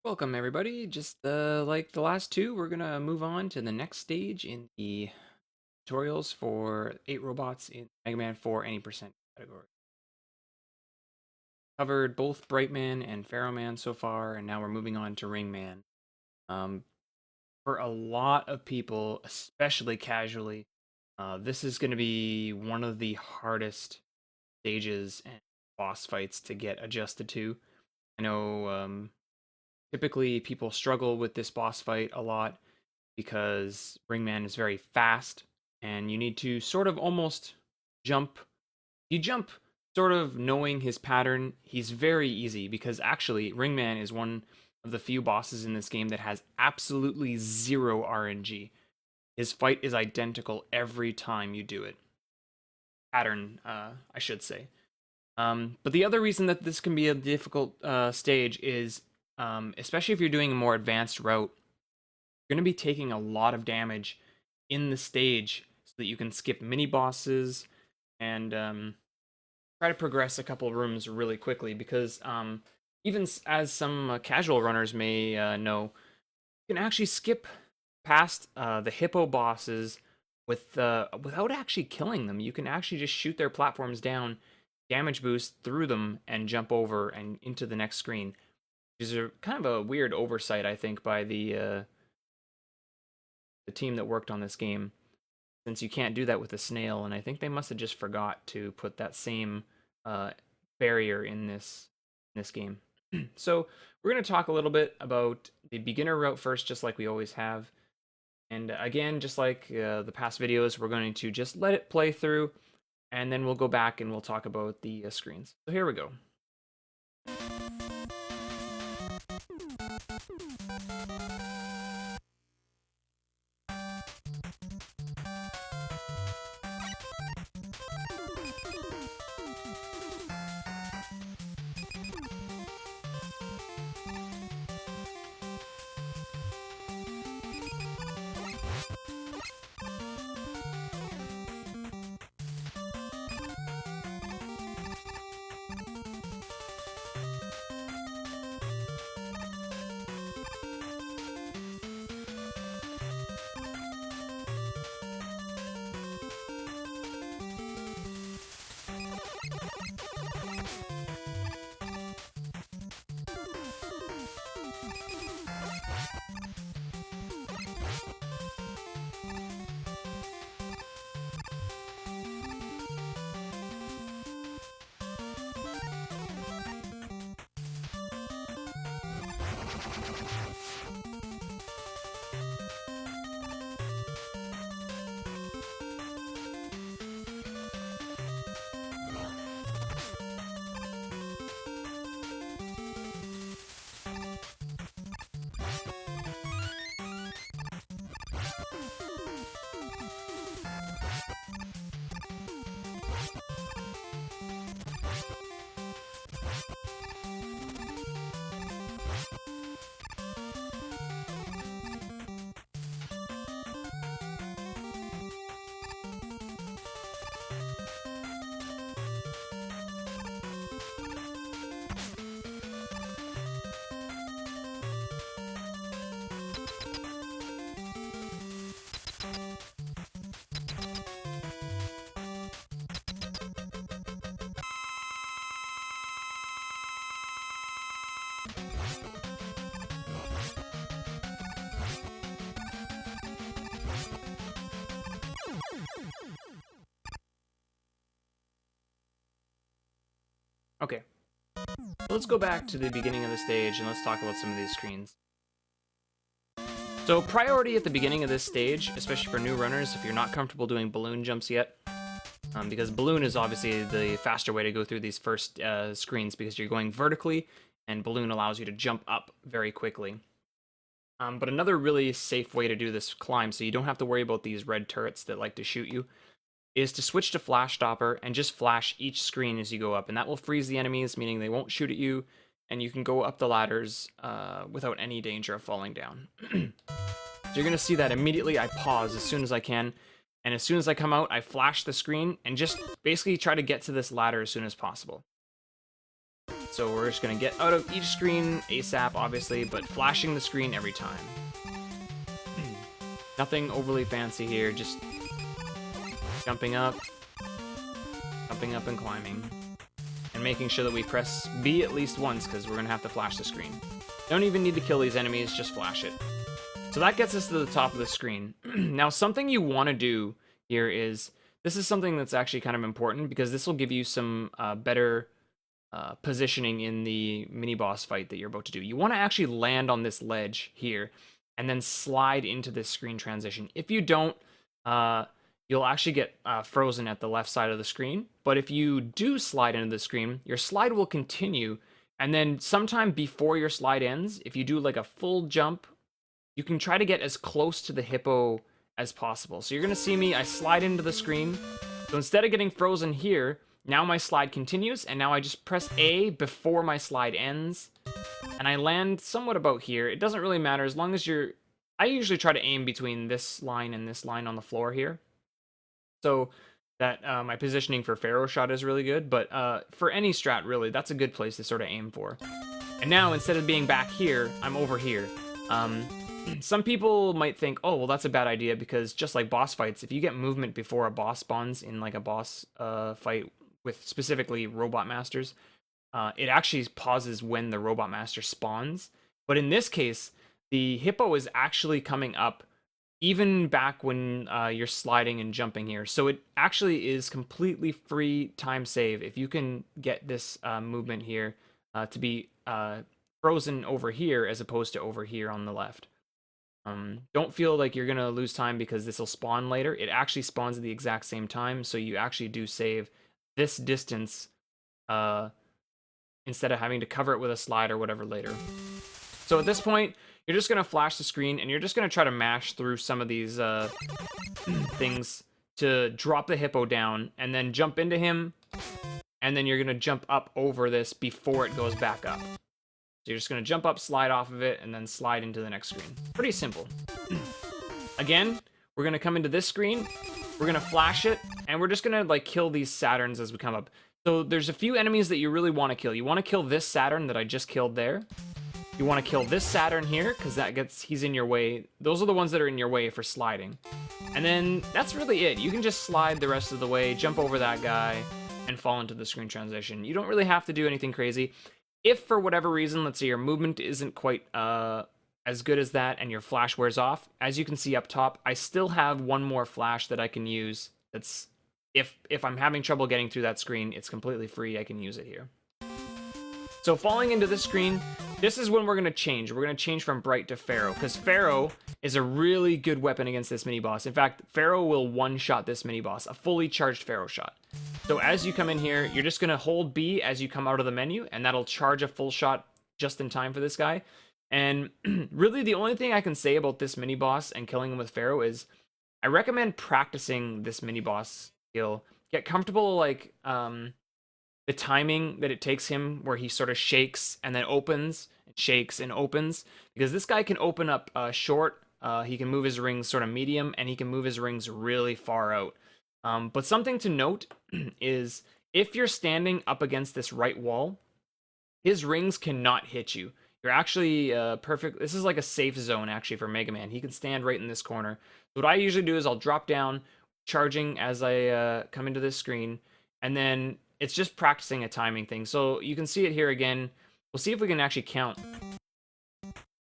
Welcome everybody. Just like the last two, we're gonna move on to the next stage in the tutorials for 8 robots in Mega Man 4 any percent category. Covered both Brightman and Pharaoh Man so far, and now we're moving on to Ring Man. Um, for a lot of people, especially casually, this is going to be one of the hardest stages and boss fights to get adjusted to. I know typically people struggle with this boss fight a lot because Ringman is very fast and you need to sort of almost jump. You jump sort of knowing his pattern. He's very easy because actually Ringman is one of the few bosses in this game that has absolutely zero RNG. His fight is identical every time you do it. Pattern, I should say. But the other reason that this can be a difficult stage is, especially if you're doing a more advanced route, you're going to be taking a lot of damage in the stage so that you can skip mini bosses and try to progress a couple rooms really quickly because even as some casual runners may know, you can actually skip past the hippo bosses without actually killing them. You can actually just shoot their platforms down, damage boost through them, and jump over and into the next screen. Which is a kind of a weird oversight, I think, by the team that worked on this game, since you can't do that with a snail, and I think they must have just forgot to put that same uh, barrier in this game. So we're going to talk a little bit about the beginner route first, just like we always have. And again, just like the past videos, we're going to just let it play through, and then we'll go back and we'll talk about the screens. So here we go. Okay, let's go back to the beginning of the stage and let's talk about some of these screens. So priority at the beginning of this stage, especially for new runners, if you're not comfortable doing balloon jumps yet, because balloon is obviously the faster way to go through these first screens because you're going vertically and balloon allows you to jump up very quickly. But another really safe way to do this climb, so you don't have to worry about these red turrets that like to shoot you, is to switch to Flash Stopper and just flash each screen as you go up, and that will freeze the enemies, meaning they won't shoot at you, and you can go up the ladders without any danger of falling down. So you're going to see that immediately I pause as soon as I can, and as soon as I come out, I flash the screen and just basically try to get to this ladder as soon as possible. So we're just going to get out of each screen ASAP, obviously, but flashing the screen every time. Nothing overly fancy here, just jumping up and climbing. And making sure that we press B at least once, because we're going to have to flash the screen. Don't even need to kill these enemies, just flash it. So that gets us to the top of the screen. Now, something you want to do here is, this is something that's actually kind of important, because this will give you some better positioning in the mini-boss fight that you're about to do. You want to actually land on this ledge here, and then slide into this screen transition. If you don't, you'll actually get frozen at the left side of the screen. But if you do slide into the screen, your slide will continue, and then sometime before your slide ends, if you do like a full jump, you can try to get as close to the hippo as possible. So you're going to see me, I slide into the screen. So instead of getting frozen here, now my slide continues, and now I just press A before my slide ends, and I land somewhat about here. It doesn't really matter as long as you're... I usually try to aim between this line and this line on the floor here, so that my positioning for Pharaoh shot is really good, but for any strat, really, that's a good place to sort of aim for. And now, instead of being back here, I'm over here. Some people might think, oh, well, that's a bad idea, because just like boss fights, if you get movement before a boss spawns in like a boss fight with specifically Robot Masters, it actually pauses when the Robot Master spawns. But in this case, the hippo is actually coming up even back when you're sliding and jumping here. So it actually is completely free time save if you can get this movement here to be frozen over here as opposed to over here on the left. Don't feel like you're going to lose time because this will spawn later. It actually spawns at the exact same time, so you actually do save this distance instead of having to cover it with a slide or whatever later. So at this point, you're just going to flash the screen, and you're just going to try to mash through some of these things to drop the hippo down, and then jump into him, and then you're going to jump up over this before it goes back up. So you're just going to jump up, slide off of it, and then slide into the next screen. Pretty simple. Again, we're going to come into this screen, we're going to flash it, and we're just going to like kill these Saturns as we come up. So there's a few enemies that you really want to kill. You want to kill this Saturn that I just killed there. You want to kill this Saturn here, because he's in your way. Those are the ones that are in your way for sliding. And then that's really it. You can just slide the rest of the way, jump over that guy, and fall into the screen transition. You don't really have to do anything crazy. If for whatever reason, let's say your movement isn't quite as good as that and your flash wears off, as you can see up top, I still have one more flash that I can use. That's if I'm having trouble getting through that screen, it's completely free. I can use it here. So falling into this screen, this is when we're going to change. We're going to change from Bright to Pharaoh, because Pharaoh is a really good weapon against this mini-boss. In fact, Pharaoh will one-shot this mini-boss, a fully charged Pharaoh shot. So as you come in here, you're just going to hold B as you come out of the menu, and that'll charge a full shot just in time for this guy. And really the only thing I can say about this mini-boss and killing him with Pharaoh is I recommend practicing this mini-boss skill. Get comfortable, like, the timing that it takes him, where he sort of shakes and then opens, shakes and opens, because this guy can open up short, he can move his rings sort of medium, and he can move his rings really far out. But something to note is if you're standing up against this right wall, his rings cannot hit you. You're actually perfect. This is like a safe zone actually for Mega Man. He can stand right in this corner. So what I usually do is I'll drop down, charging as I come into this screen, and then it's just practicing a timing thing. So you can see it here again. We'll see if we can actually count.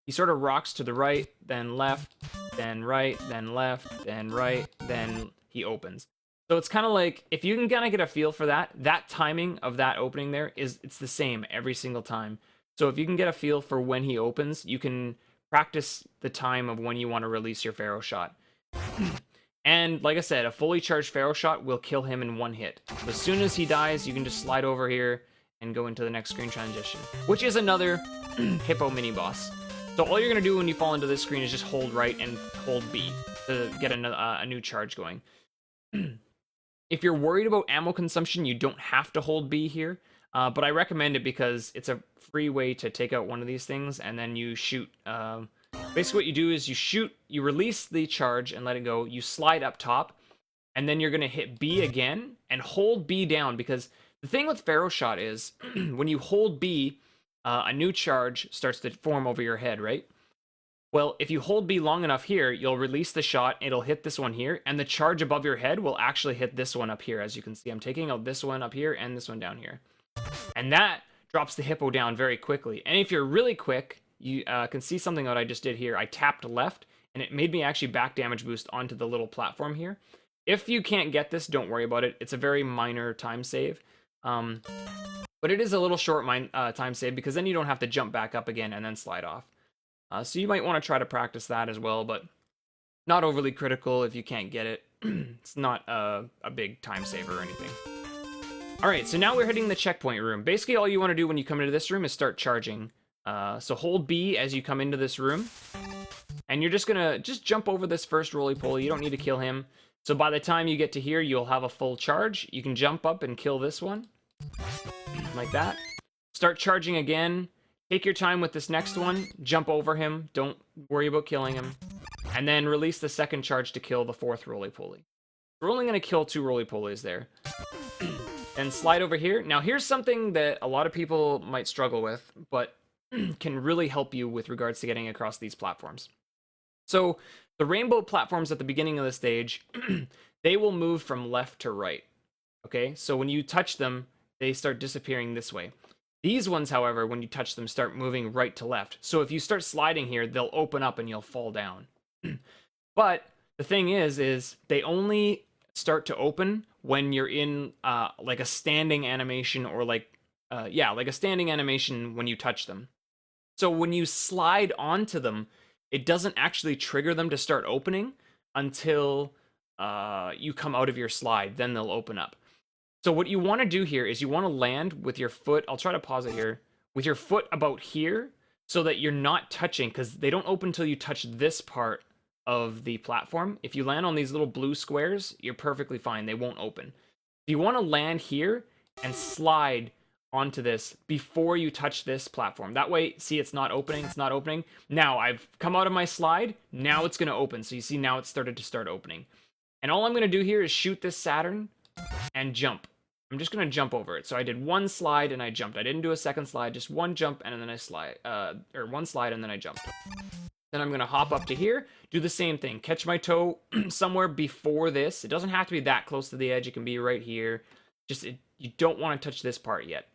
He sort of rocks to the right, then left, then right, then left, then right, then he opens. So it's kind of like, if you can kind of get a feel for that, that timing of that opening there it's the same every single time. So if you can get a feel for when he opens, you can practice the time of when you want to release your Pharaoh shot. And like I said, a fully charged Pharaoh shot will kill him in one hit. So as soon as he dies, you can just slide over here and go into the next screen transition, which is another hippo mini boss. So all you're going to do when you fall into this screen is just hold right and hold B to get a new charge going. If you're worried about ammo consumption, you don't have to hold B here, but I recommend it because it's a free way to take out one of these things, and then you shoot. Basically what you do is you shoot, you release the charge and let it go, you slide up top, and then you're going to hit B again and hold B down, because The thing with Pharaoh Shot is when you hold B, a new charge starts to form over your head, right? Well, if you hold B long enough here, you'll release the shot, it'll hit this one here, and the charge above your head will actually hit this one up here. As you can see, I'm taking out this one up here and this one down here. And that drops the hippo down very quickly. And if you're really quick, you can see something that I just did here. I tapped left, and it made me actually back damage boost onto the little platform here. If you can't get this, don't worry about it. It's a very minor time save. But it is a little short time save because then you don't have to jump back up again and then slide off. So you might want to try to practice that as well, but not overly critical if you can't get it. It's not a big time saver or anything. Alright, so now we're hitting the checkpoint room. Basically, all you want to do when you come into this room is start charging. So hold B as you come into this room. And you're just gonna jump over this first roly-poly. You don't need to kill him. So by the time you get to here, you'll have a full charge. You can jump up and kill this one. Like that. Start charging again. Take your time with this next one. Jump over him. Don't worry about killing him. And then release the second charge to kill the fourth roly-poly. We're only going to kill 2 roly-polies there. And slide over here. Now here's something that a lot of people might struggle with, but can really help you with regards to getting across these platforms. So the rainbow platforms at the beginning of the stage, they will move from left to right. Okay, so when you touch them, they start disappearing this way. These ones, however, when you touch them, start moving right to left. So if you start sliding here, they'll open up and you'll fall down. But the thing is they only start to open when you're in like a standing animation or like a standing animation when you touch them. So when you slide onto them, it doesn't actually trigger them to start opening until you come out of your slide. Then they'll open up. So what you want to do here is you want to land with your foot. I'll try to pause it here. With your foot about here so that you're not touching, because they don't open until you touch this part of the platform. If you land on these little blue squares, you're perfectly fine. They won't open. You want to land here and slide onto this before you touch this platform. That way, see, it's not opening. It's not opening. Now, I've come out of my slide. Now it's going to open. So you see now it's started to start opening. And all I'm going to do here is shoot this Saturn and jump. I'm just going to jump over it. So I did one slide and I jumped. I didn't do a second slide, just one jump and then I slide, or one slide and then I jumped. Then I'm going to hop up to here, do the same thing. Catch my toe somewhere before this. It doesn't have to be that close to the edge. It can be right here. You don't want to touch this part yet.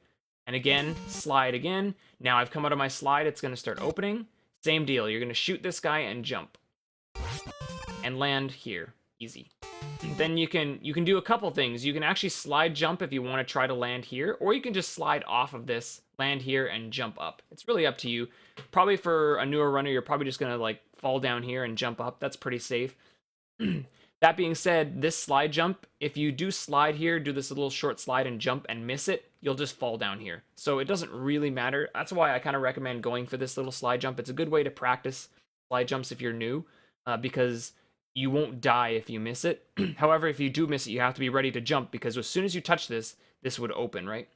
And again, slide again. Now I've come out of my slide. It's going to start opening. Same deal. You're going to shoot this guy and jump. And land here. Easy. Then you can do a couple things. You can actually slide jump if you want to try to land here, or you can just slide off of this, land here, and jump up. It's really up to you. Probably for a newer runner, you're probably just gonna like fall down here and jump up. That's pretty safe. That being said, this slide jump, if you do slide here, do this little short slide and jump and miss it, you'll just fall down here. So it doesn't really matter. That's why I kind of recommend going for this little slide jump. It's a good way to practice slide jumps if you're new, because you won't die if you miss it. However, if you do miss it, you have to be ready to jump, because as soon as you touch this, this would open, right?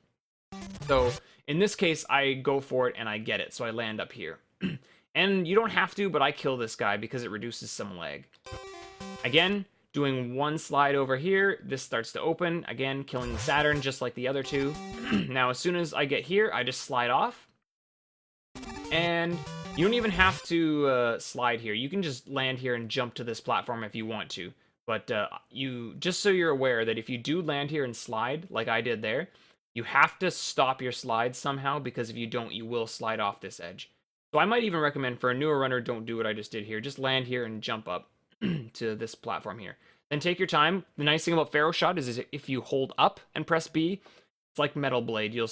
So in this case, I go for it and I get it. So I land up here. And you don't have to, but I kill this guy because it reduces some lag. Again, doing one slide over here, this starts to open. Again, killing the Saturn just like the other two. Now, as soon as I get here, I just slide off. And you don't even have to slide here. You can just land here and jump to this platform if you want to. But just so you're aware that if you do land here and slide, like I did there, you have to stop your slide somehow, because if you don't, you will slide off this edge. So I might even recommend for a newer runner, don't do what I just did here. Just land here and jump up to this platform here. Then take your time. The nice thing about Pharaoh Shot is if you hold up and press B, it's like Metal Blade. You'll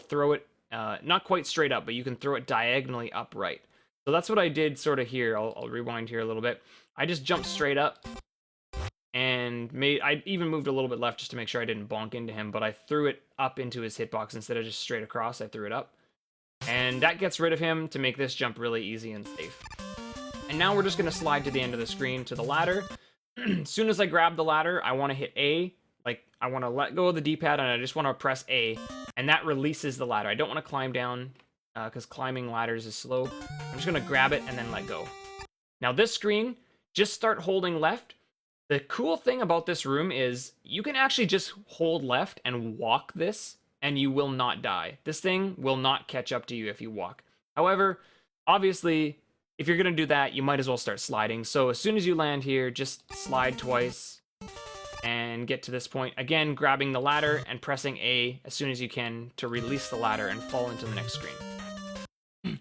throw it not quite straight up, but you can throw it diagonally upright. So that's what I did sort of here. I'll rewind here a little bit. I just jumped straight up and I even moved a little bit left just to make sure I didn't bonk into him, but I threw it up into his hitbox instead of just straight across. I threw it up. And that gets rid of him to make this jump really easy and safe. And now we're just going to slide to the end of the screen to the ladder. As soon as I grab the ladder, I want to hit A. Like, I want to let go of the D-pad and I just want to press A. And that releases the ladder. I don't want to climb down because climbing ladders is slow. I'm just going to grab it and then let go. Now this screen, just start holding left. The cool thing about this room is you can actually just hold left and walk this and you will not die. This thing will not catch up to you if you walk. However, obviously, if you're going to do that, you might as well start sliding. So as soon as you land here, just slide twice and get to this point. Again, grabbing the ladder and pressing A as soon as you can to release the ladder and fall into the next screen.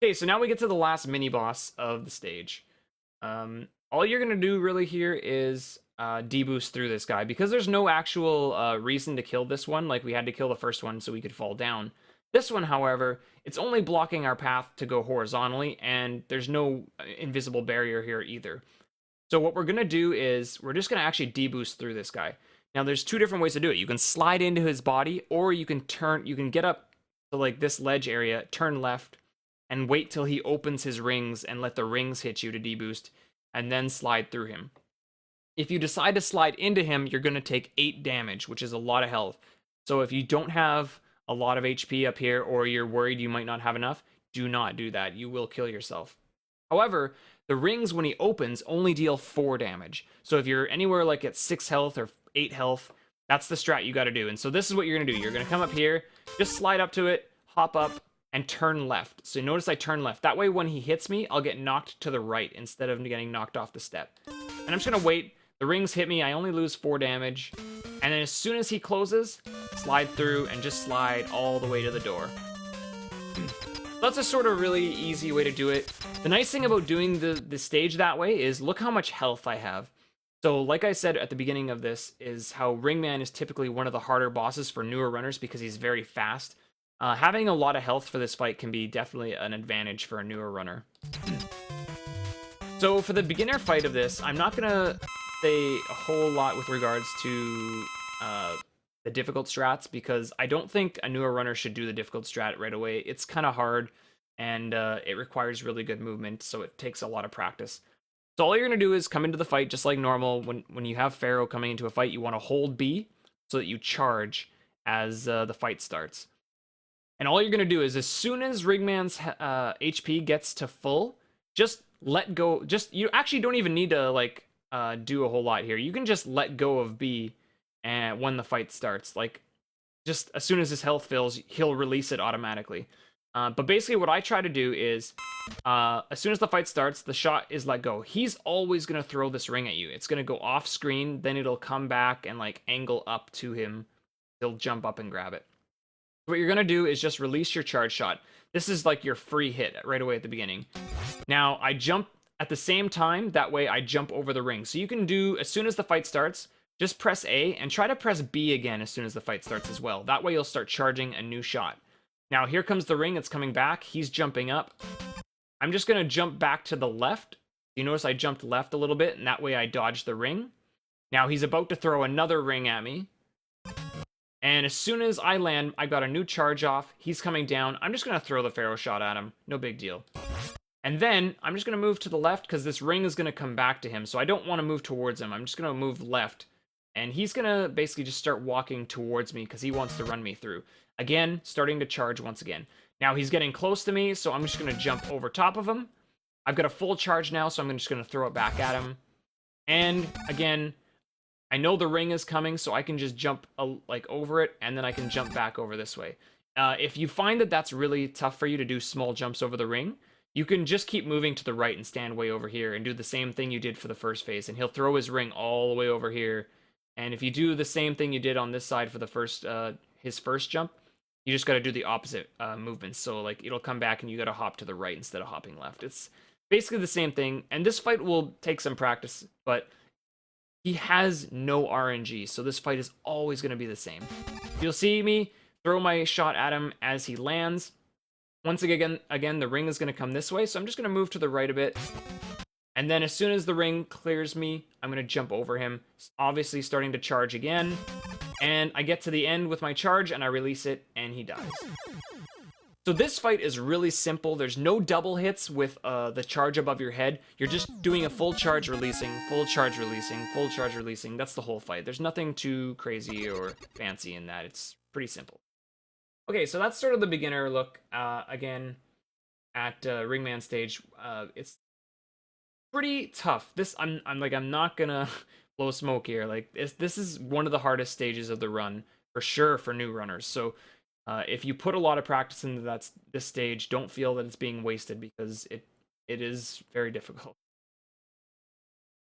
Okay, so now we get to the last mini-boss of the stage. All you're going to do really here is deboost through this guy, because there's no actual reason to kill this one, like we had to kill the first one so we could fall down. This one, however, it's only blocking our path to go horizontally, and there's no invisible barrier here either. So what we're going to do is we're just going to actually deboost through this guy. Now there's two different ways to do it. You can slide into his body, or you can get up to like this ledge area, turn left, and wait till he opens his rings and let the rings hit you to deboost, and then slide through him. If you decide to slide into him, you're going to take 8 damage, which is a lot of health. So if you don't have a lot of HP up here, or you're worried you might not have enough, do not do that. You will kill yourself. However, the rings, when he opens, only deal 4 damage. So if you're anywhere like at 6 health or 8 health, that's the strat you got to do. And so this is what you're going to do. You're going to come up here, just slide up to it, hop up, and turn left. So notice I turn left. That way when he hits me, I'll get knocked to the right instead of getting knocked off the step. And I'm just going to wait. The rings hit me. I only lose 4 damage. And then as soon as he closes, slide through and just slide all the way to the door. That's a sort of really easy way to do it. The nice thing about doing the stage that way is look how much health I have. So like I said at the beginning of this, is how Ringman is typically one of the harder bosses for newer runners because he's very fast. Having a lot of health for this fight can be definitely an advantage for a newer runner. So for the beginner fight of this, I'm not going to say a whole lot with regards to the difficult strats, because I don't think a newer runner should do the difficult strat right away. It's kind of hard, and it requires really good movement, so it takes a lot of practice. So all you're going to do is come into the fight just like normal. When you have Pharaoh coming into a fight, you want to hold B so that you charge as the fight starts. And all you're going to do is, as soon as Ringman's HP gets to full, just let go. You actually don't even need to like do a whole lot here. You can just let go of B and when the fight starts. Like, just as soon as his health fills, he'll release it automatically. But basically what I try to do is, as soon as the fight starts, the shot is let go. He's always going to throw this ring at you. It's going to go off screen, then it'll come back and like angle up to him. He'll jump up and grab it. What you're going to do is just release your charge shot. This is like your free hit right away at the beginning. Now, I jump at the same time. That way, I jump over the ring. So you can do, as soon as the fight starts, just press A and try to press B again as soon as the fight starts as well. That way, you'll start charging a new shot. Now, here comes the ring. It's coming back. He's jumping up. I'm just going to jump back to the left. You notice I jumped left a little bit, and that way I dodged the ring. Now, he's about to throw another ring at me. And as soon as I land, I got a new charge off. He's coming down. I'm just going to throw the Pharaoh shot at him. No big deal. And then I'm just going to move to the left because this ring is going to come back to him. So I don't want to move towards him. I'm just going to move left. And he's going to basically just start walking towards me because he wants to run me through. Again, starting to charge once again. Now he's getting close to me, so I'm just going to jump over top of him. I've got a full charge now, so I'm just going to throw it back at him. And again, I know the ring is coming, so I can just jump like over it, and then I can jump back over this way. If you find that that's really tough for you to do small jumps over the ring, you can just keep moving to the right and stand way over here and do the same thing you did for the first phase, and he'll throw his ring all the way over here. And if you do the same thing you did on this side for the his first jump, you just got to do the opposite movements. So like it'll come back and you got to hop to the right instead of hopping left. It's basically the same thing, and this fight will take some practice, but he has no RNG, so this fight is always going to be the same. You'll see me throw my shot at him as he lands. Once again, the ring is going to come this way, so I'm just going to move to the right a bit. And then as soon as the ring clears me, I'm going to jump over him, obviously starting to charge again. And I get to the end with my charge, and I release it, and he dies. So this fight is really simple. There's no double hits with the charge above your head. You're just doing a full charge releasing, full charge releasing, full charge releasing. That's the whole fight. There's nothing too crazy or fancy in that. It's pretty simple. Okay, so that's sort of the beginner look again at Ringman stage. It's pretty tough. I'm not gonna blow smoke here. Like this is one of the hardest stages of the run for sure for new runners. So if you put a lot of practice into this stage, don't feel that it's being wasted because it is very difficult.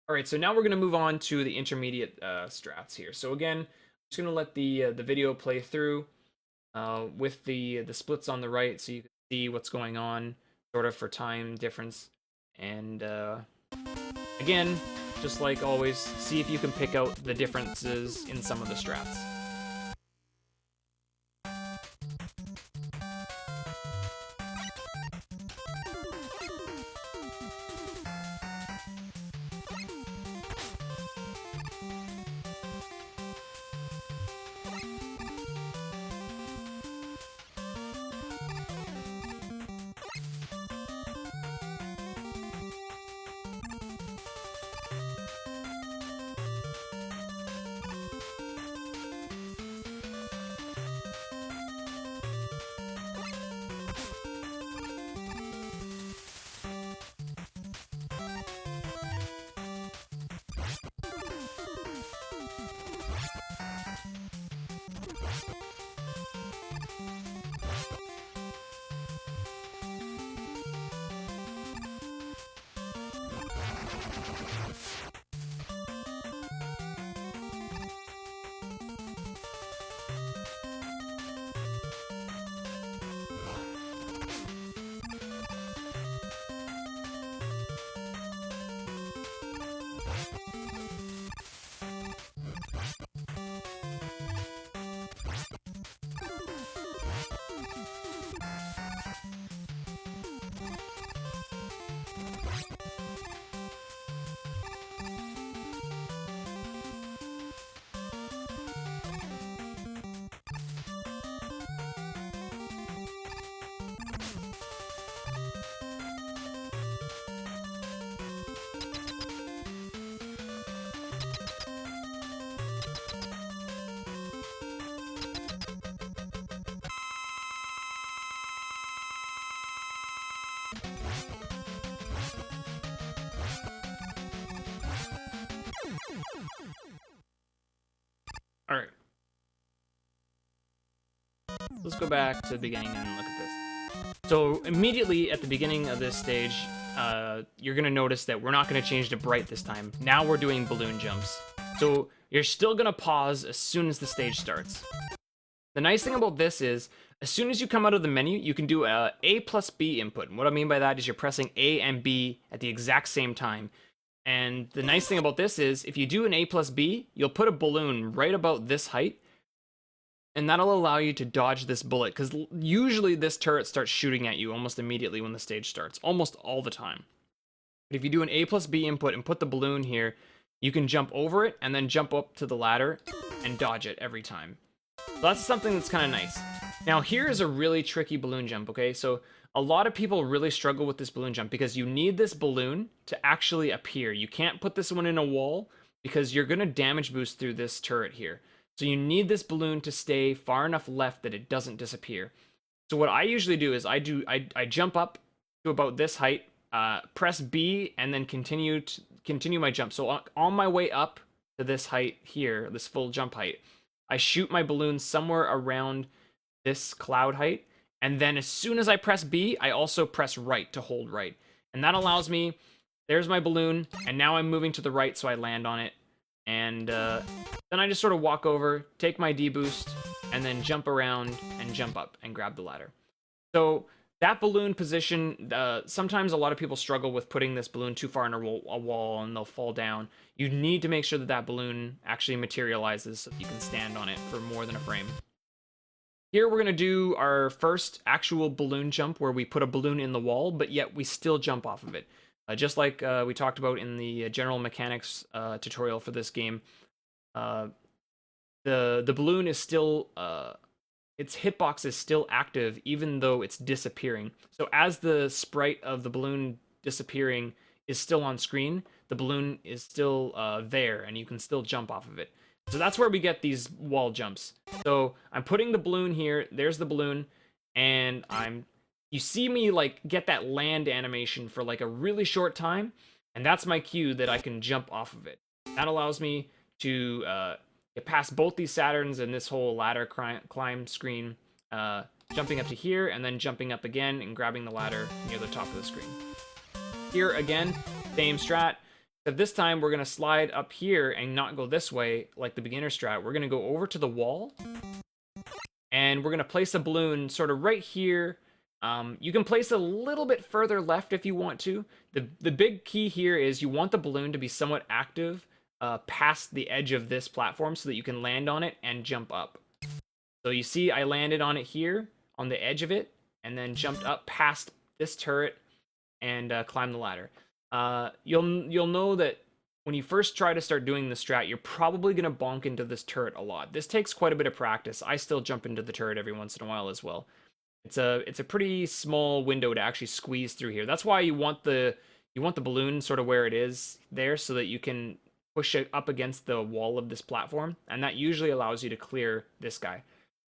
All right, so now we're going to move on to the intermediate strats here. So again, I'm just going to let the video play through with the splits on the right, so you can see what's going on, sort of for time difference. And again, just like always, see if you can pick out the differences in some of the strats. All right. Let's go back to the beginning and look at this. So immediately at the beginning of this stage, you're going to notice that we're not going to change to bright this time. Now we're doing balloon jumps. So you're still going to pause as soon as the stage starts. The nice thing about this is, as soon as you come out of the menu, you can do a A plus B input. And what I mean by that is you're pressing A and B at the exact same time. And the nice thing about this is, if you do an A plus B, you'll put a balloon right about this height, and that'll allow you to dodge this bullet, because usually this turret starts shooting at you almost immediately when the stage starts, almost all the time. But if you do an A plus B input and put the balloon here, you can jump over it and then jump up to the ladder and dodge it every time. So that's something that's kind of nice. Now here is a really tricky balloon jump, okay? So a lot of people really struggle with this balloon jump because you need this balloon to actually appear. You can't put this one in a wall because you're going to damage boost through this turret here. So you need this balloon to stay far enough left that it doesn't disappear. So what I usually do is I jump up to about this height, press B, and then continue my jump. So on my way up to this height here, this full jump height, I shoot my balloon somewhere around this cloud height, and then as soon as I press B, I also press right to hold right. And that allows me, there's my balloon, and now I'm moving to the right so I land on it. And then I just sort of walk over, take my D-boost, and then jump around and jump up and grab the ladder. So that balloon position, sometimes a lot of people struggle with putting this balloon too far in a wall and they'll fall down. You need to make sure that that balloon actually materializes so you can stand on it for more than a frame. Here we're going to do our first actual balloon jump where we put a balloon in the wall, but yet we still jump off of it. Just like we talked about in the general mechanics tutorial for this game, the balloon is still, its hitbox is still active even though it's disappearing. So as the sprite of the balloon disappearing is still on screen, the balloon is still there and you can still jump off of it. So that's where we get these wall jumps. So I'm putting the balloon here, there's the balloon, and you see me like get that land animation for like a really short time, and that's my cue that I can jump off of it. That allows me to get past both these Saturns and this whole ladder climb screen, jumping up to here, and then jumping up again and grabbing the ladder near the top of the screen. Here again, same strat. But this time we're going to slide up here and not go this way like the beginner strat. We're going to go over to the wall, and we're going to place a balloon sort of right here. You can place a little bit further left if you want to. The big key here is you want the balloon to be somewhat active past the edge of this platform so that you can land on it and jump up. So you see I landed on it here, on the edge of it, and then jumped up past this turret and climbed the ladder. You'll know that when you first try to start doing the strat, you're probably going to bonk into this turret a lot. This takes quite a bit of practice. I still jump into the turret every once in a while as well. It's a pretty small window to actually squeeze through here. That's why you want the balloon sort of where it is there, so that you can push it up against the wall of this platform, and that usually allows you to clear this guy.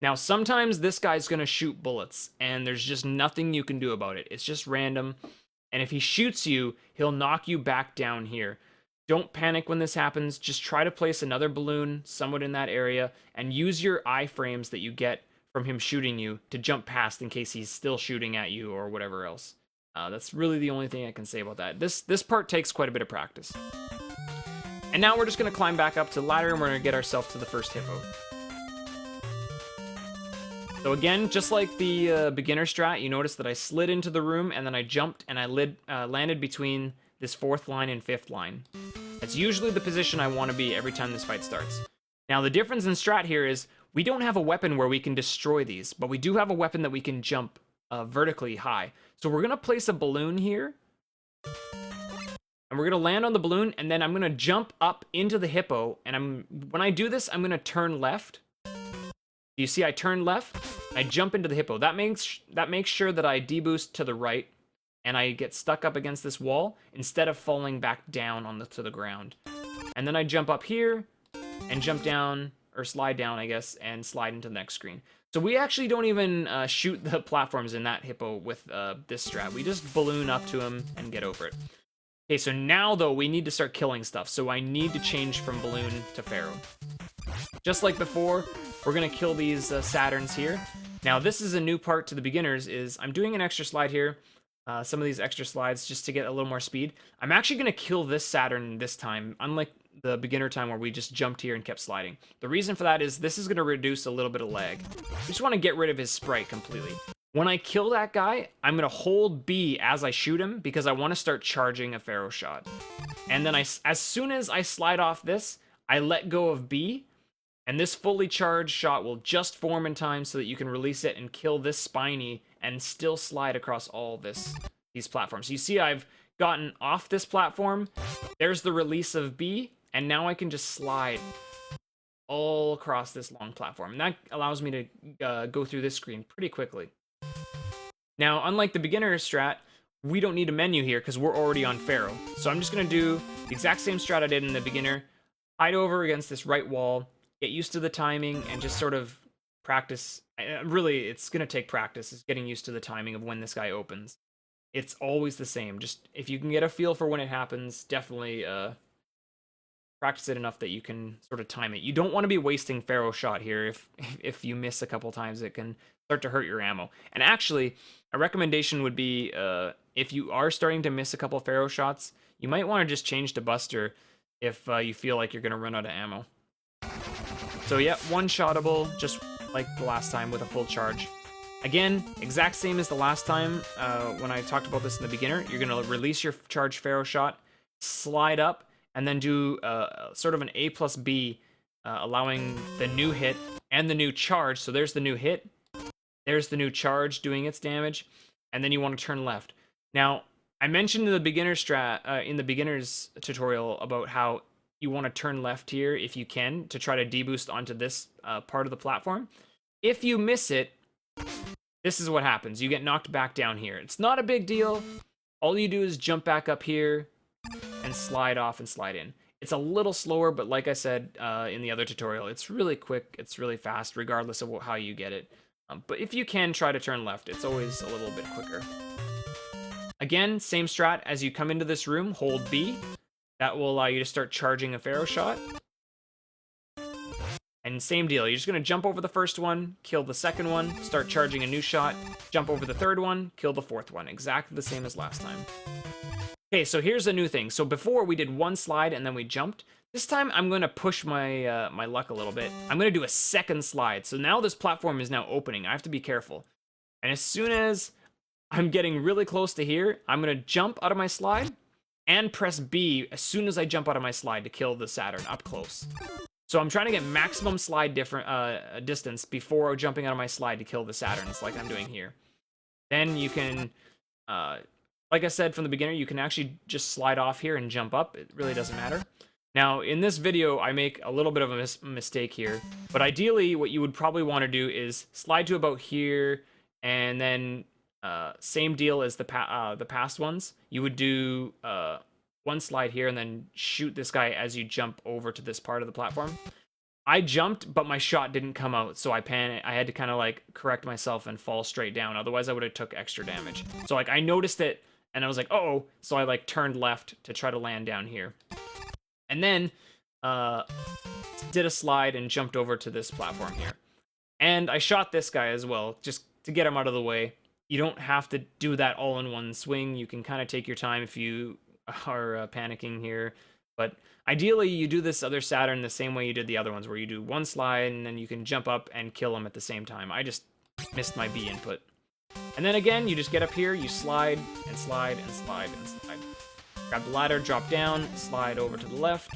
Now, sometimes this guy's going to shoot bullets, and there's just nothing you can do about it. It's just random, and if he shoots you, he'll knock you back down here. Don't panic when this happens. Just try to place another balloon somewhat in that area, and use your iframes that you get from him shooting you to jump past in case he's still shooting at you or whatever else. That's really the only thing I can say about that. This part takes quite a bit of practice. And now we're just going to climb back up to the ladder, and we're going to get ourselves to the first hippo. So again, just like the beginner strat, you notice that I slid into the room, and then I jumped, and I landed between this 4th line and 5th line. That's usually the position I want to be every time this fight starts. Now, the difference in strat here is we don't have a weapon where we can destroy these, but we do have a weapon that we can jump vertically high. So we're going to place a balloon here, and we're going to land on the balloon, and then I'm going to jump up into the hippo, and when I do this, I'm going to turn left. You see I turn left, I jump into the hippo. That makes sure that I deboost to the right, and I get stuck up against this wall instead of falling back down to the ground. And then I jump up here, and jump down, or slide down, I guess, and slide into the next screen. So we actually don't even shoot the platforms in that hippo with this strat. We just balloon up to him and get over it. Okay, so now, though, we need to start killing stuff. So I need to change from balloon to pharaoh. Just like before, we're going to kill these Saturns here. Now, this is a new part to the beginners, is I'm doing an extra slide here. Some of these extra slides just to get a little more speed. I'm actually going to kill this Saturn this time, unlike the beginner time where we just jumped here and kept sliding. The reason for that is this is going to reduce a little bit of lag. I just want to get rid of his sprite completely. When I kill that guy, I'm going to hold B as I shoot him because I want to start charging a pharaoh shot. And then as soon as I slide off this, I let go of B, and this fully charged shot will just form in time so that you can release it and kill this spiny and still slide across all these platforms. You see I've gotten off this platform. There's the release of B, and now I can just slide all across this long platform. And that allows me to go through this screen pretty quickly. Now, unlike the beginner strat, we don't need a menu here because we're already on pharaoh. So I'm just going to do the exact same strat I did in the beginner. Hide over against this right wall, get used to the timing, and just sort of practice. Really, it's going to take practice. It's getting used to the timing of when this guy opens. It's always the same. Just if you can get a feel for when it happens, definitely practice it enough that you can sort of time it. You don't want to be wasting pharaoh shot here. If you miss a couple times, it can start to hurt your ammo. And actually, a recommendation would be if you are starting to miss a couple pharaoh shots, you might want to just change to buster if you feel like you're going to run out of ammo. So yeah, one-shotable, just like the last time with a full charge. Again, exact same as the last time when I talked about this in the beginner. You're going to release your charged pharaoh shot, slide up, and then do sort of an A plus B, allowing the new hit and the new charge. So there's the new hit, there's the new charge doing its damage, and then you want to turn left. Now, I mentioned in the beginner's tutorial about how you want to turn left here if you can to try to deboost onto this part of the platform. If you miss it, this is what happens. You get knocked back down here. It's not a big deal. All you do is jump back up here and slide off and slide in. It's a little slower, but like I said in the other tutorial, it's really quick, it's really fast, regardless of how you get it. But if you can try to turn left, it's always a little bit quicker. Again, same strat. As you come into this room, hold B. That will allow you to start charging a pharaoh shot. And same deal, you're just gonna jump over the first one, kill the second one, start charging a new shot, jump over the third one, kill the fourth one. Exactly the same as last time. Okay, so here's a new thing. So before we did one slide and then we jumped. This time I'm going to push my my luck a little bit. I'm going to do a second slide. So now this platform is now opening. I have to be careful. And as soon as I'm getting really close to here, I'm going to jump out of my slide and press B as soon as I jump out of my slide to kill the Saturn up close. So I'm trying to get maximum slide distance before jumping out of my slide to kill the Saturns like I'm doing here. Then you can, like I said from the beginning, you can actually just slide off here and jump up. It really doesn't matter. Now, in this video, I make a little bit of a mistake here. But ideally, what you would probably want to do is slide to about here, and then same deal as the past ones. You would do one slide here and then shoot this guy as you jump over to this part of the platform. I jumped, but my shot didn't come out, so I panicked. I had to kind of like correct myself and fall straight down. Otherwise, I would have took extra damage. So like I noticed it, and I was like, uh-oh. So I like turned left to try to land down here. And then did a slide and jumped over to this platform here. And I shot this guy as well, just to get him out of the way. You don't have to do that all in one swing. You can kind of take your time if you are panicking here. But ideally, you do this other Saturn the same way you did the other ones, where you do one slide and then you can jump up and kill him at the same time. I just missed my B input. And then again, you just get up here, you slide and slide and slide and slide. Grab the ladder, drop down, slide over to the left.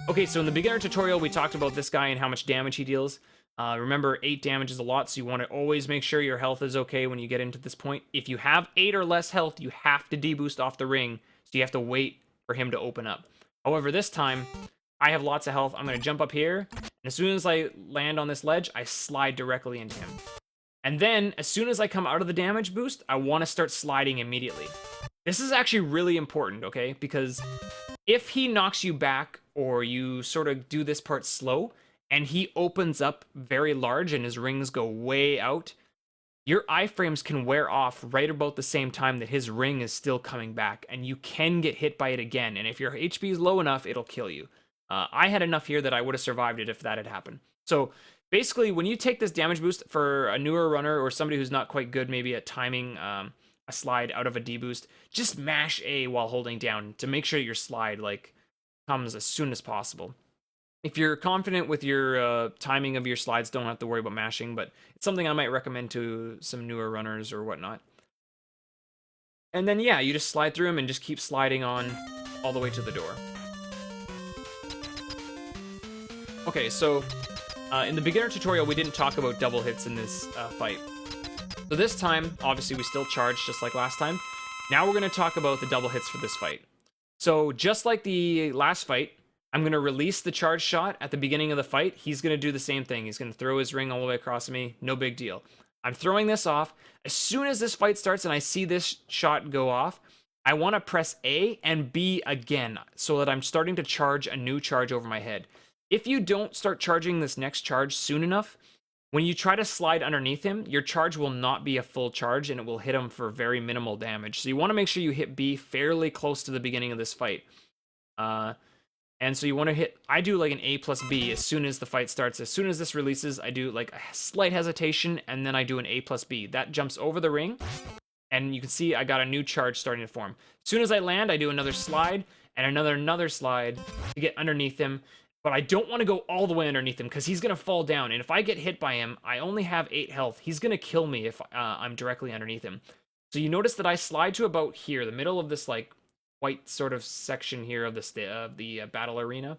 Okay, so in the beginner tutorial, we talked about this guy and how much damage he deals. Remember, 8 damage is a lot, so you want to always make sure your health is okay when you get into this point. If you have 8 or less health, you have to deboost off the ring, so you have to wait for him to open up. However, this time, I have lots of health. I'm going to jump up here, and as soon as I land on this ledge, I slide directly into him. And then, as soon as I come out of the damage boost, I want to start sliding immediately. This is actually really important, okay? Because if he knocks you back, or you sort of do this part slow, and he opens up very large and his rings go way out, your iframes can wear off right about the same time that his ring is still coming back, and you can get hit by it again. And if your HP is low enough, it'll kill you. I had enough here that I would have survived it if that had happened. So basically, when you take this damage boost for a newer runner or somebody who's not quite good maybe at timing a slide out of a deboost, just mash A while holding down to make sure your slide like comes as soon as possible. If you're confident with your timing of your slides, don't have to worry about mashing, but it's something I might recommend to some newer runners or whatnot. And then, yeah, you just slide through them and just keep sliding on all the way to the door. Okay, so in the beginner tutorial, we didn't talk about double hits in this fight. So this time, obviously, we still charge just like last time. Now we're going to talk about the double hits for this fight. So just like the last fight, I'm going to release the charge shot at the beginning of the fight. He's going to do the same thing. He's going to throw his ring all the way across me. No big deal. I'm throwing this off. As soon as this fight starts and I see this shot go off, I want to press A and B again so that I'm starting to charge a new charge over my head. If you don't start charging this next charge soon enough, when you try to slide underneath him, your charge will not be a full charge and it will hit him for very minimal damage. So you want to make sure you hit B fairly close to the beginning of this fight. And so you want to hit, I do like an A plus B as soon as the fight starts. As soon as this releases, I do like a slight hesitation, and then I do an A plus B. That jumps over the ring, and you can see I got a new charge starting to form. As soon as I land, I do another slide, and another slide to get underneath him. But I don't want to go all the way underneath him, because he's going to fall down. And if I get hit by him, I only have 8 health. He's going to kill me if I'm directly underneath him. So you notice that I slide to about here, the middle of this like white sort of section here of the battle arena,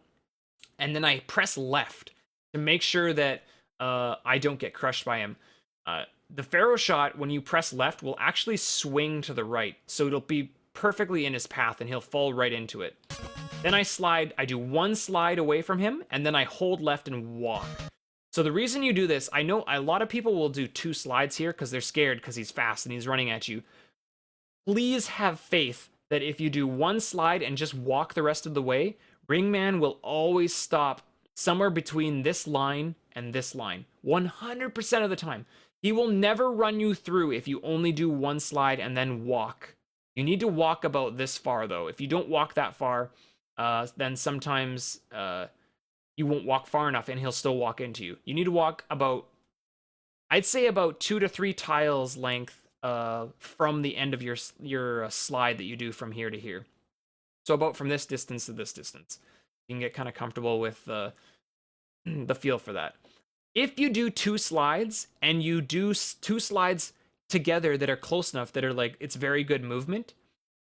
and then I press left to make sure that I don't get crushed by him. The Pharaoh shot, when you press left, will actually swing to the right, so it'll be perfectly in his path and he'll fall right into it. Then I slide, I do one slide away from him, and then I hold left and walk. So the reason you do this, I know a lot of people will do 2 slides here because they're scared because he's fast and he's running at you. Please have faith that if you do one slide and just walk the rest of the way, Ringman will always stop somewhere between this line and this line. 100% of the time. He will never run you through if you only do one slide and then walk. You need to walk about this far, though. If you don't walk that far, then sometimes you won't walk far enough and he'll still walk into you. You need to walk about, I'd say about 2 to 3 tiles length from the end of your slide that you do from here to here. So about from this distance to this distance. You can get kind of comfortable with the feel for that. If you do 2 slides and you do 2 slides together that are close enough that are like, it's very good movement,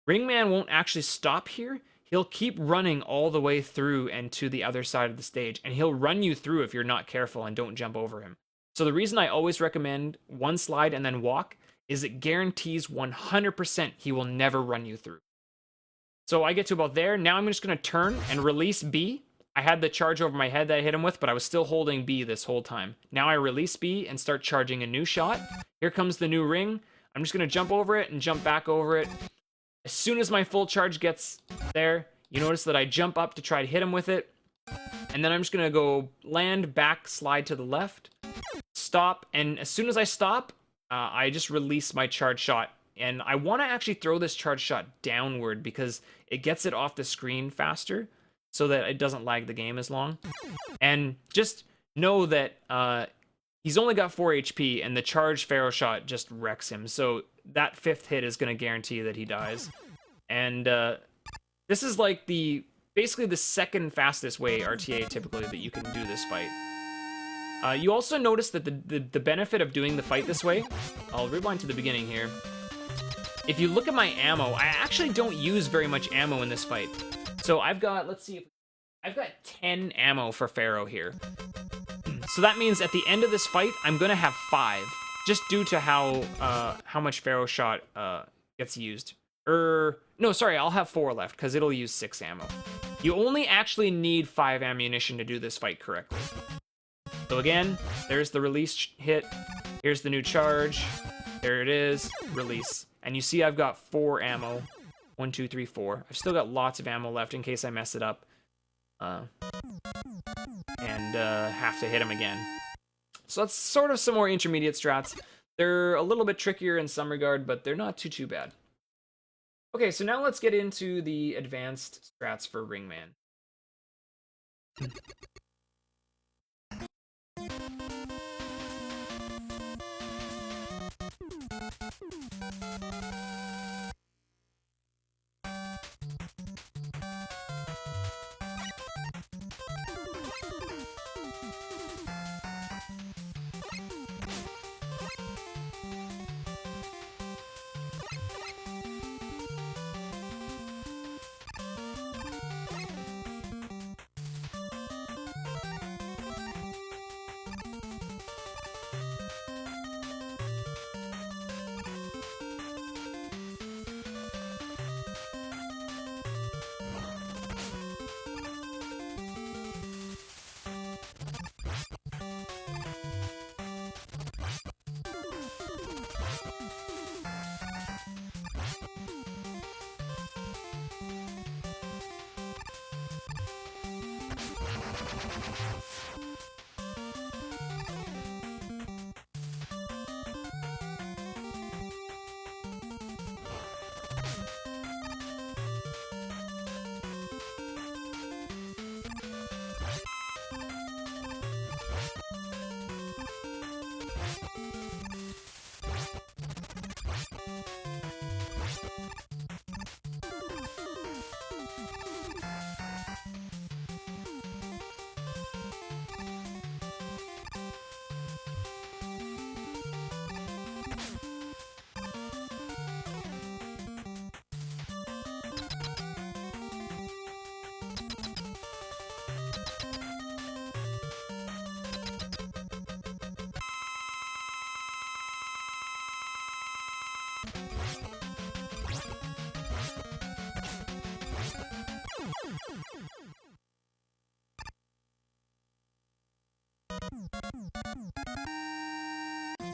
Ringman won't actually stop here. He'll keep running all the way through and to the other side of the stage, and he'll run you through if you're not careful and don't jump over him. So the reason I always recommend 1 slide and then walk is it guarantees 100% he will never run you through. So I get to about there. Now I'm just going to turn and release B. I had the charge over my head that I hit him with, but I was still holding B this whole time. Now I release B and start charging a new shot. Here comes the new ring. I'm just going to jump over it and jump back over it. As soon as my full charge gets there, you notice that I jump up to try to hit him with it. And then I'm just going to go land, back, slide to the left, stop. And as soon as I stop, I just release my charge shot. And I want to actually throw this charge shot downward because it gets it off the screen faster so that it doesn't lag the game as long. And just know that he's only got 4 HP and the charged Pharaoh shot just wrecks him. So that 5th hit is going to guarantee that he dies. And this is like basically the second fastest way RTA typically that you can do this fight. You also notice that the benefit of doing the fight this way, I'll rewind to the beginning here. If you look at my ammo, I actually don't use very much ammo in this fight. So I've got, let's see, I've got 10 ammo for Pharaoh here. So that means at the end of this fight, I'm gonna have 5, just due to how much Pharaoh shot gets used. No, sorry, I'll have 4 left because it'll use 6 ammo. You only actually need 5 ammunition to do this fight correctly. So again, there's the release hit. Here's the new charge. There it is, release. And you see I've got 4 ammo. 1, 2, 3, 4. I've still got lots of ammo left in case I mess it up. And have to hit him again. So that's sort of some more intermediate strats. They're a little bit trickier in some regard, but they're not too bad. Okay, so now let's get into the advanced strats for Ringman.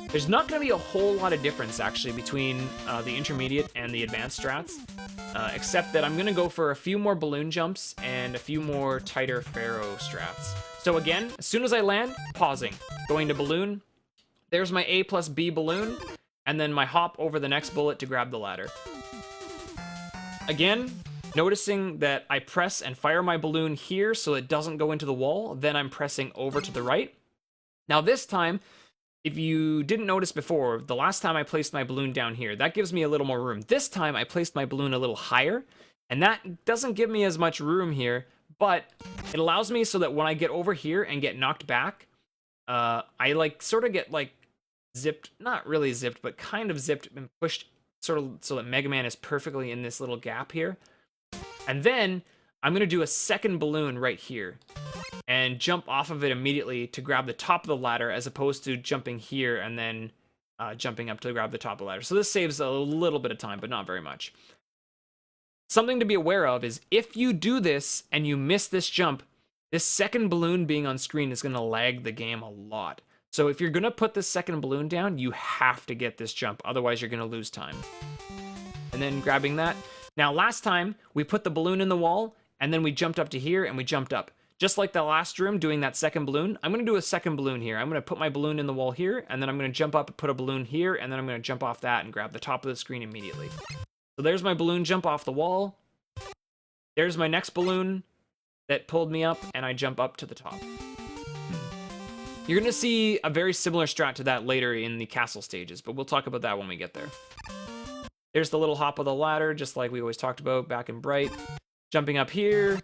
There's not going to be a whole lot of difference, actually, between the intermediate and the advanced strats, except that I'm going to go for a few more balloon jumps and a few more tighter Pharaoh strats. So again, as soon as I land, pausing, going to balloon, there's my A plus B balloon, and then my hop over the next bullet to grab the ladder. Again, noticing that I press and fire my balloon here so it doesn't go into the wall, then I'm pressing over to the right. Now this time, if you didn't notice before, the last time I placed my balloon down here, that gives me a little more room. This time I placed my balloon a little higher, and that doesn't give me as much room here, but it allows me so that when I get over here and get knocked back, I like sort of get like zipped, not really zipped, but kind of zipped and pushed sort of so that Mega Man is perfectly in this little gap here. And then I'm going to do a second balloon right here and jump off of it immediately to grab the top of the ladder, as opposed to jumping here and then jumping up to grab the top of the ladder. So this saves a little bit of time, but not very much. Something to be aware of is if you do this and you miss this jump, this second balloon being on screen is going to lag the game a lot. So if you're going to put this second balloon down, you have to get this jump, otherwise you're going to lose time. And then grabbing that. Now last time, we put the balloon in the wall, and then we jumped up to here, and we jumped up. Just like the last room, doing that second balloon, I'm going to do a second balloon here. I'm going to put my balloon in the wall here, and then I'm going to jump up and put a balloon here, and then I'm going to jump off that and grab the top of the screen immediately. So there's my balloon jump off the wall. There's my next balloon that pulled me up, and I jump up to the top. You're going to see a very similar strat to that later in the castle stages, but we'll talk about that when we get there. There's the little hop of the ladder, just like we always talked about back in Bright. Jumping up here. I'm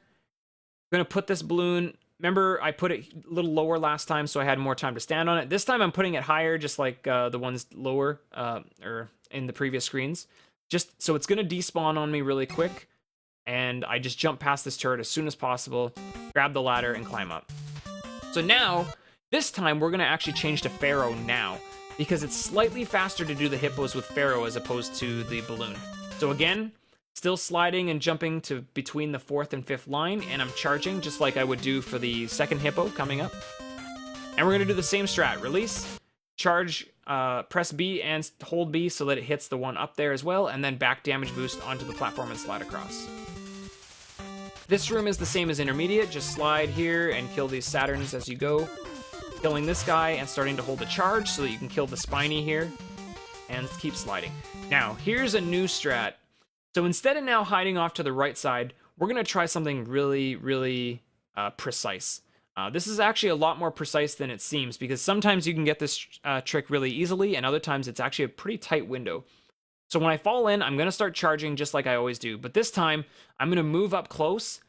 going to put this balloon... Remember, I put it a little lower last time, so I had more time to stand on it. This time I'm putting it higher, just like the ones lower, or in the previous screens. Just so it's going to despawn on me really quick. And I just jump past this turret as soon as possible, grab the ladder, and climb up. So now, this time, we're going to actually change to Pharaoh now, because it's slightly faster to do the hippos with Pharaoh as opposed to the balloon. So again, still sliding and jumping to between the 4th and 5th line, and I'm charging just like I would do for the second hippo coming up. And we're going to do the same strat. Release, charge, press B and hold B so that it hits the one up there as well, and then back damage boost onto the platform and slide across. This room is the same as intermediate, just slide here and kill these Saturns as you go. Killing this guy and starting to hold the charge so that you can kill the spiny here. And keep sliding. Now, here's a new strat. So instead of now hiding off to the right side, we're going to try something really, really precise. This is actually a lot more precise than it seems, because sometimes you can get this trick really easily, and other times it's actually a pretty tight window. So when I fall in, I'm going to start charging just like I always do. But this time, I'm going to move up close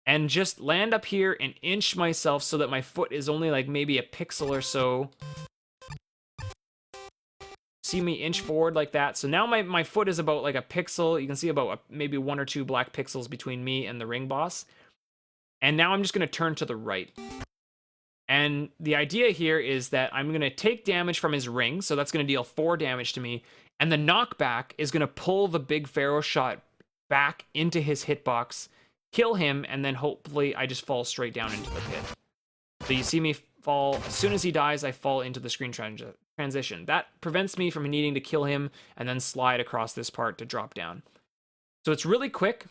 and just land up here and inch myself so that my foot is only like maybe a pixel or so. See me inch forward like that. So now my foot is about like a pixel. You can see about maybe 1 or 2 black pixels between me and the ring boss. And now I'm just going to turn to the right. And the idea here is that I'm going to take damage from his ring. So that's going to deal 4 damage to me. And the knockback is going to pull the big Pharaoh shot back into his hitbox, kill him, and then hopefully I just fall straight down into the pit. So you see me fall. As soon as he dies, I fall into the screen transition. That prevents me from needing to kill him and then slide across this part to drop down. So it's really quick.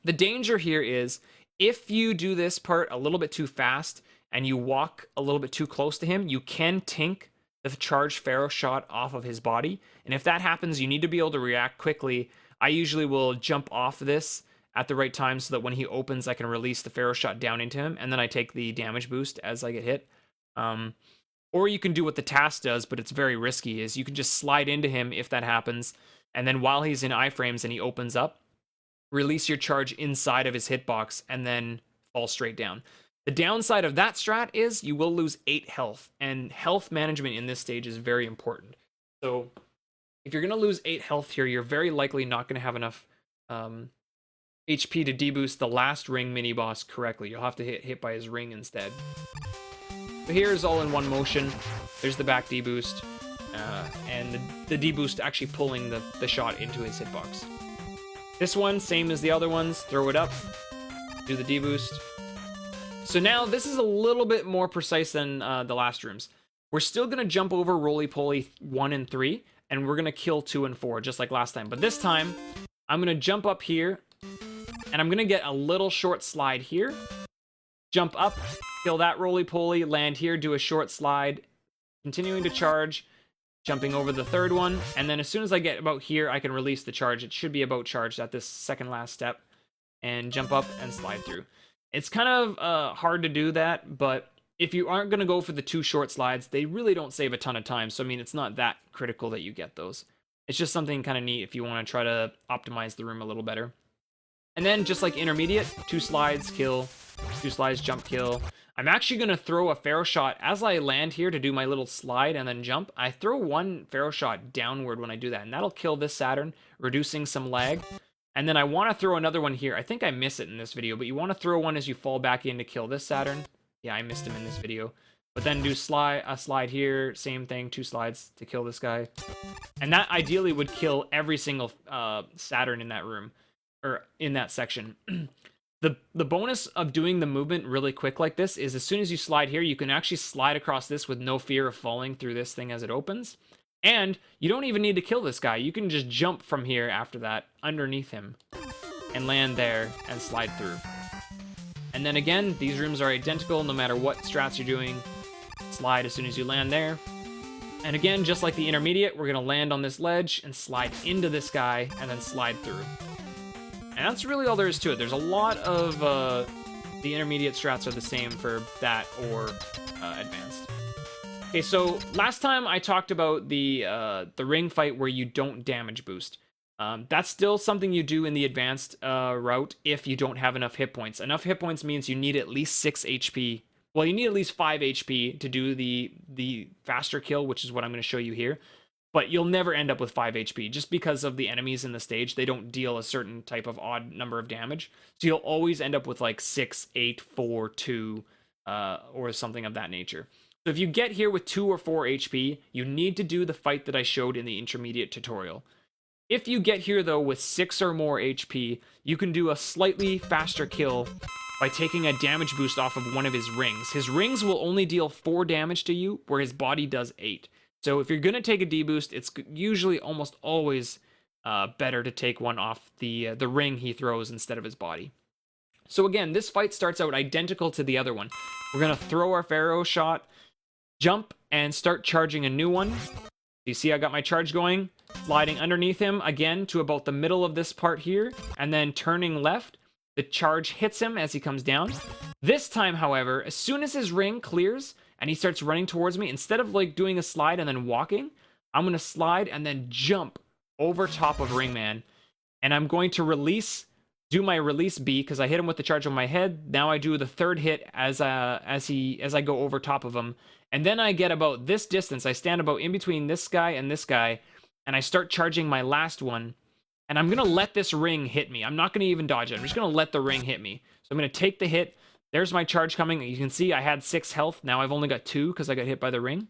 The danger here is if you do this part a little bit too fast and you walk a little bit too close to him, you can tink the charged Pharaoh shot off of his body. And if that happens, you need to be able to react quickly. I usually will jump off this at the right time so that when he opens, I can release the Pharaoh shot down into him, and then I take the damage boost as I get hit. Or you can do what the task does, but it's very risky, is you can just slide into him if that happens, and then while he's in iframes and he opens up, release your charge inside of his hitbox, and then fall straight down. The downside of that strat is you will lose 8 health, and health management in this stage is very important. So if you're going to lose 8 health here, you're very likely not going to have enough HP to deboost the last ring mini boss correctly. You'll have to hit by his ring instead. So here's all in one motion. There's the back deboost, and the deboost actually pulling the shot into his hitbox. This one, same as the other ones. Throw it up, do the deboost. So now this is a little bit more precise than the last rooms. We're still going to jump over roly-poly 1 and 3, and we're going to kill 2 and 4, just like last time. But this time, I'm going to jump up here, and I'm going to get a little short slide here. Jump up, kill that roly-poly, land here, do a short slide, continuing to charge, jumping over the third one, and then as soon as I get about here, I can release the charge. It should be about charged at this second last step. and jump up and slide through. It's kind of hard to do that, but if you aren't going to go for the 2 short slides, they really don't save a ton of time. So, I mean, it's not that critical that you get those. It's just something kind of neat if you want to try to optimize the room a little better. And then, just like intermediate, 2 slides, kill, 2 slides, jump, kill. I'm actually going to throw a Pharaoh shot as I land here to do my little slide and then jump. I throw 1 Pharaoh shot downward when I do that, and that'll kill this Saturn, reducing some lag. And then I want to throw another one here. I think I miss it in this video, but you want to throw one as you fall back in to kill this Saturn. Yeah, I missed him in this video. But then do a slide here, same thing, 2 slides to kill this guy. And that ideally would kill every single Saturn in that room, or in that section. The bonus of doing the movement really quick like this is as soon as you slide here, you can actually slide across this with no fear of falling through this thing as it opens. And you don't even need to kill this guy. You can just jump from here after that, underneath him, and land there and slide through. And then again, these rooms are identical no matter what strats you're doing. Slide as soon as you land there. And again, just like the intermediate, we're going to land on this ledge and slide into this guy and then slide through. And that's really all there is to it. There's a lot of the intermediate strats are the same for that or advanced. Okay, so last time I talked about the ring fight where you don't damage boost. That's still something you do in the advanced route if you don't have enough hit points. Enough hit points means you need at least 6 HP. Well, you need at least 5 HP to do the faster kill, which is what I'm going to show you here. But you'll never end up with 5 HP just because of the enemies in the stage. They don't deal a certain type of odd number of damage. So you'll always end up with like 6, 8, 4, 2, or something of that nature. So if you get here with 2 or 4 HP, you need to do the fight that I showed in the intermediate tutorial. If you get here though with 6 or more HP, you can do a slightly faster kill by taking a damage boost off of one of his rings. His rings will only deal 4 damage to you, where his body does 8. So if you're going to take a D-boost, it's usually almost always better to take one off the ring he throws instead of his body. So again, this fight starts out identical to the other one. We're going to throw our Pharaoh shot, jump, and start charging a new one. You see I got my charge going, sliding underneath him again to about the middle of this part here, and then turning left. The charge hits him as he comes down. This time, however, as soon as his ring clears and he starts running towards me, instead of like doing a slide and then walking, I'm going to slide and then jump over top of Ringman. And I'm going to do my release B because I hit him with the charge on my head. Now I do the third hit as I go over top of him. And then I get about this distance. I stand about in between this guy, and I start charging my last one. And I'm going to let this ring hit me. I'm not going to even dodge it. I'm just going to let the ring hit me. So I'm going to take the hit. There's my charge coming. You can see I had 6 health. Now I've only got 2 because I got hit by the ring.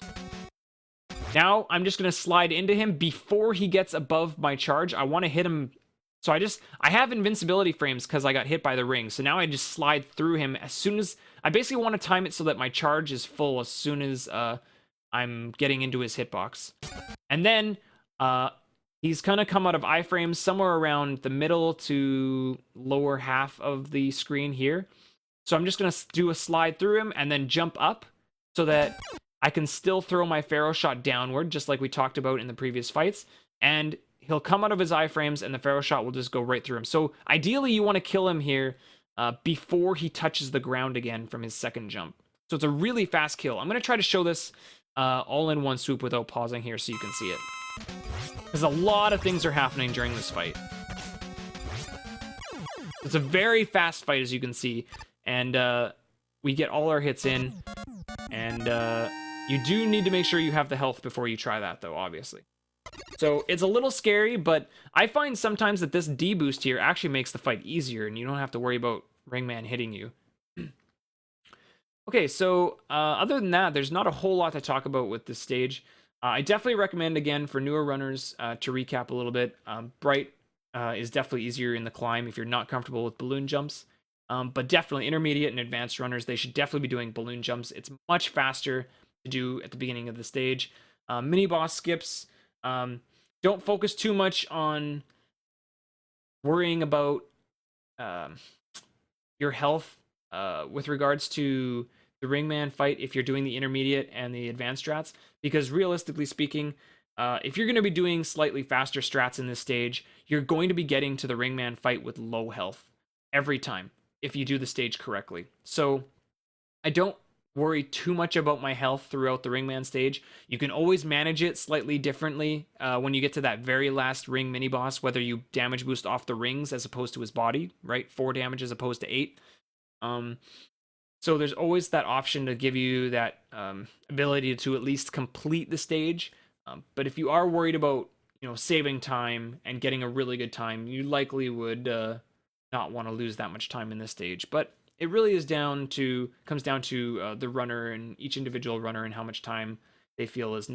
Now I'm just going to slide into him before he gets above my charge. I want to hit him. So I have invincibility frames because I got hit by the ring. So now I just slide through him as soon as... I basically want to time it so that my charge is full as soon as I'm getting into his hitbox. And then... he's going to come out of iframes somewhere around the middle to lower half of the screen here. So I'm just going to do a slide through him and then jump up so that I can still throw my Pharaoh shot downward, just like we talked about in the previous fights. And he'll come out of his iframes and the Pharaoh shot will just go right through him. So ideally you want to kill him here before he touches the ground again from his second jump. So it's a really fast kill. I'm going to try to show this all in one swoop without pausing here so you can see it. Because a lot of things are happening during this fight. It's a very fast fight, as you can see. And we get all our hits in. And you do need to make sure you have the health before you try that, though, obviously. So it's a little scary, but I find sometimes that this D-boost here actually makes the fight easier, and you don't have to worry about Ringman hitting you. Okay, so other than that, there's not a whole lot to talk about with this stage. I definitely recommend, again, for newer runners to recap a little bit. Bright is definitely easier in the climb if you're not comfortable with balloon jumps. But definitely intermediate and advanced runners, they should definitely be doing balloon jumps. It's much faster to do at the beginning of the stage. Mini-boss skips, don't focus too much on worrying about your health with regards to the Ringman fight if you're doing the intermediate and the advanced strats, because realistically speaking, if you're going to be doing slightly faster strats in this stage, you're going to be getting to the Ringman fight with low health. every time if you do the stage correctly. So I don't worry too much about my health throughout the Ringman stage. You can always manage it slightly differently when you get to that very last ring mini boss, whether you damage boost off the rings as opposed to his body, right? 4 damage as opposed to 8. Um, so there's always that option to give you that ability to at least complete the stage. But if you are worried about saving time and getting a really good time, you likely would not want to lose that much time in this stage. But it really comes down to the runner and each individual runner and how much time they feel is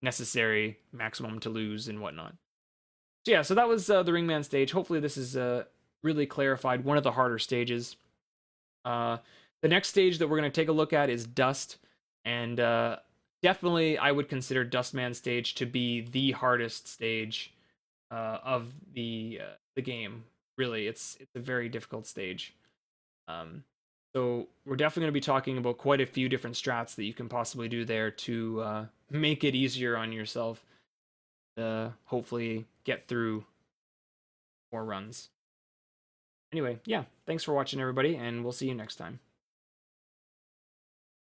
necessary maximum to lose and whatnot. So yeah, so that was the Ringman stage. Hopefully this is really clarified one of the harder stages. Uh, the next stage that we're going to take a look at is Dust, and definitely I would consider Dustman stage to be the hardest stage of the game. Really, it's a very difficult stage. Um, so we're definitely going to be talking about quite a few different strats that you can possibly do there to make it easier on yourself. Hopefully get through more runs. Anyway, yeah, thanks for watching, everybody, and we'll see you next time.